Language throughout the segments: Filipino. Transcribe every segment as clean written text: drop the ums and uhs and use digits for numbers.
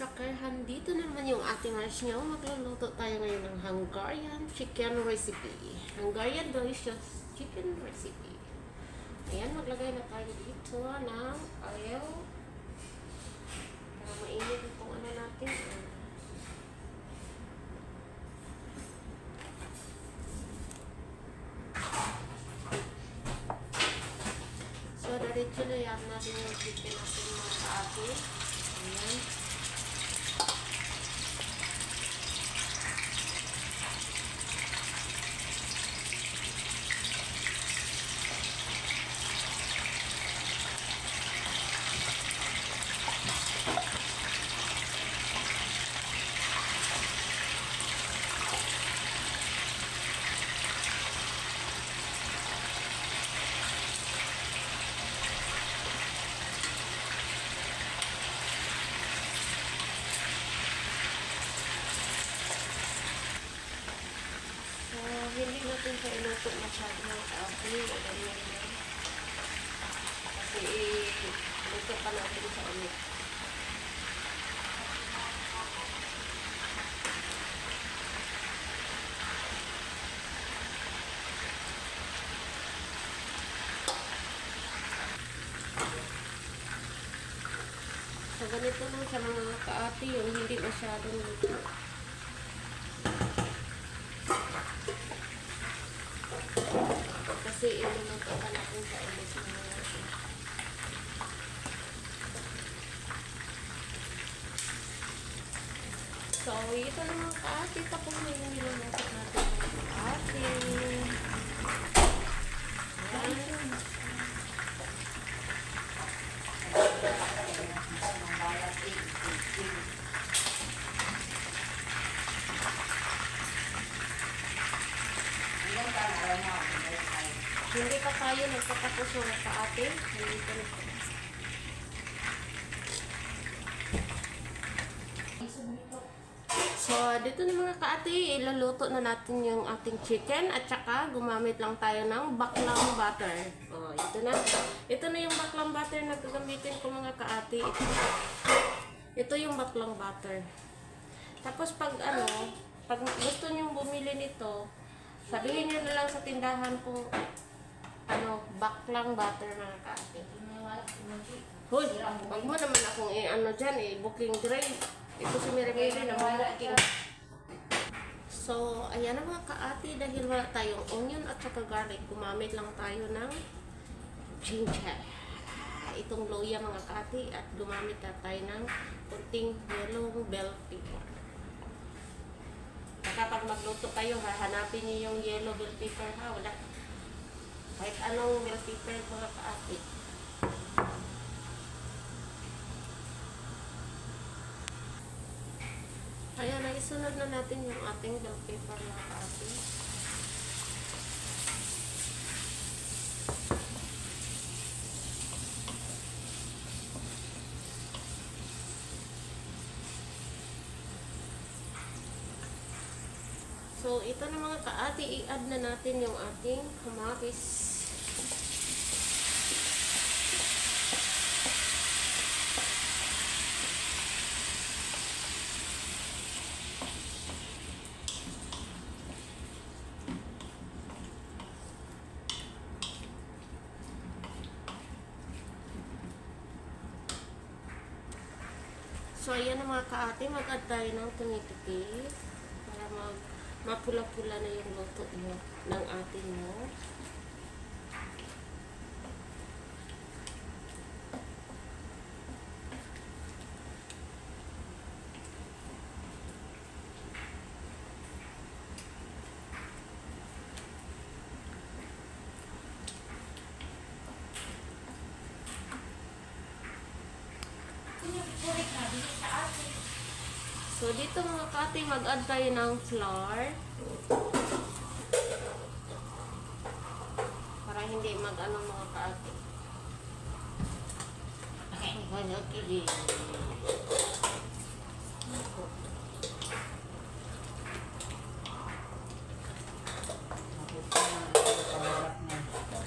Sakerhan, dito naman yung ating Arsnyaw. Magluluto tayo ngayon ng Hungarian chicken recipe. Hungarian delicious chicken recipe. Ayan, maglagay na tayo dito ng oil. Para mainit itong ano natin. So, diretso na yan natin yung chicken natin mga kaati. Ayan. Hindi natin siya iluto masyado ng kape o ganyan yan. Kasi iluto pa natin sa ulit. So ganito lang sa mga kaati yung hindi masyadong luto. Kasi iluluto pa natin sa ulit ng mga ito. So, ito na mga kaati. Tapos na yung niluluto natin mga kaati. Ayan. Hindi pa tayo nagtatapos mga kaati. Hindi pa nagtatapos. So, dito na mga kaati, iluluto na natin yung ating chicken at saka gumamit lang tayo ng baklang butter. Oh, ito na. Ito na yung baklang butter na gagamitin ko mga kaati. Ito yung baklang butter. Tapos pag gusto niyo bumili nito, sabihin niyo na lang sa tindahan kung baklang butter mga kaati. Hoy, wag mo naman akong booking drive. Ito si Mirabelle na booking. So, ayan na mga kaati, dahil wala tayong onion at saka garlic, gumamit lang tayo ng ginger. Itong loya mga kaati, at gumamit na tayo ng kunting yellow bell pepper. Kapag magluto kayo, hahanapin niyo yung yellow bell pepper ha, wala. Kahit anong bell pepper mga kaati. Ayan, naisunod na natin yung ating bell pepper mga kaati. So, ito na mga kaati, i-add na natin yung ating kamatis. So, ayan na mga kaati, mag-add tayo ng tomato paste para mapula-pula na yung luto mo ng ating mo. So, dito mga kaati, mag-add tayo ng flour. Para hindi mag-ano mga kaati.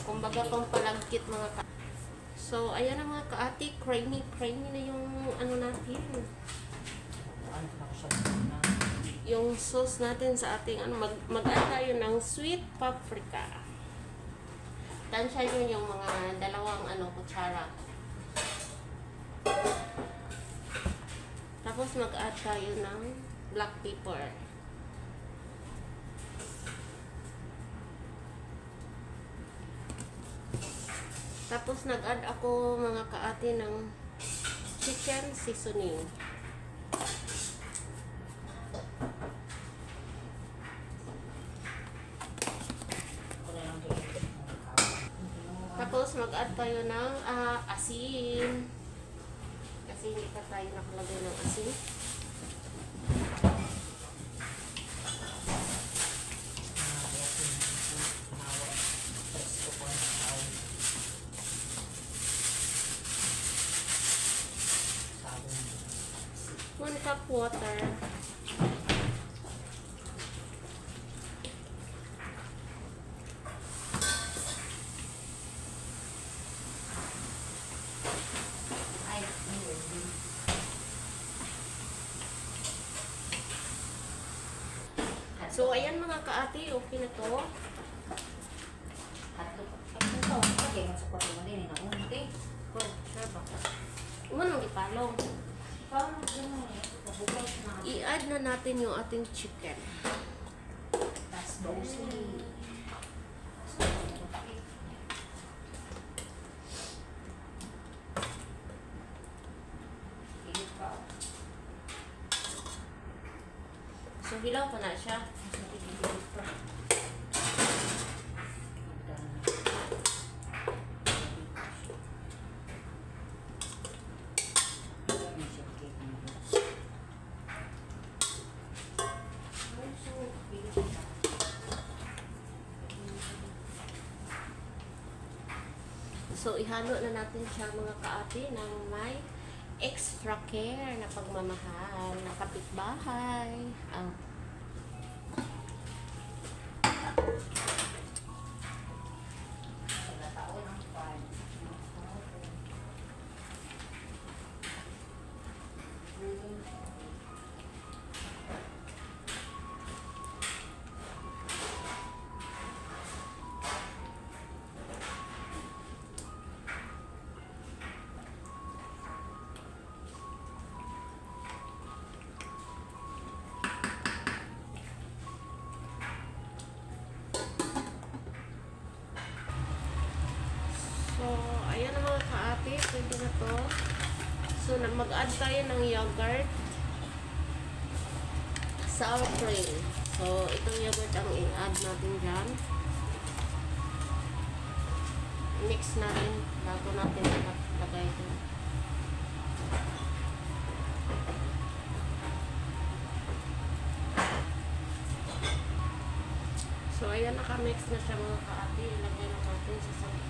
Kumbaga pampalagkit mga kaati. So, ayan na mga kaati, creamy na yung ano natin. sauce natin sa ating ano, mag-add tayo ng sweet paprika. Tansya yun yung mga dalawang ano, kutsara. Tapos mag-add tayo ng black pepper. Tapos nag-add ako mga kaati ng chicken seasoning. Tapos mag-add tayo ng asin. Kasi hindi pa tayo nakalagay ng asin. One cup water. So, ayan mga kaati, okay na to. Umanong ipalong. I-add na natin yung ating chicken. So, hilaw pa na siya. So, ihalo na natin siya mga kaati ng may extra care na pagmamahal na kapitbahay. So, ayan na mga kaati, pwede na to. So, mag-add tayo ng yogurt, sour cream. So, itong yogurt ang i-add natin dyan. Mix natin bago natin lagay ito. So, ayan, naka-mix na siya mga kaati. Ilagay na natin sa sarap.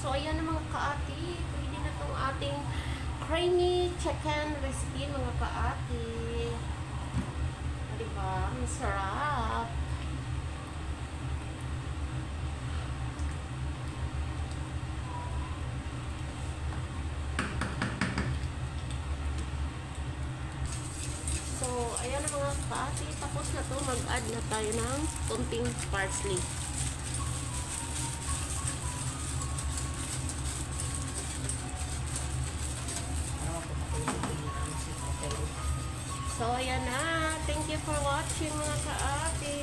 So, ayan na mga kaati. Pwede na itong ating creamy chicken recipe mga kaati. Diba? Masarap. So, ayan na mga kaati. Tapos na to, mag-add na tayo ng kunting parsley. So, ayan na. Thank you for watching mga kaate.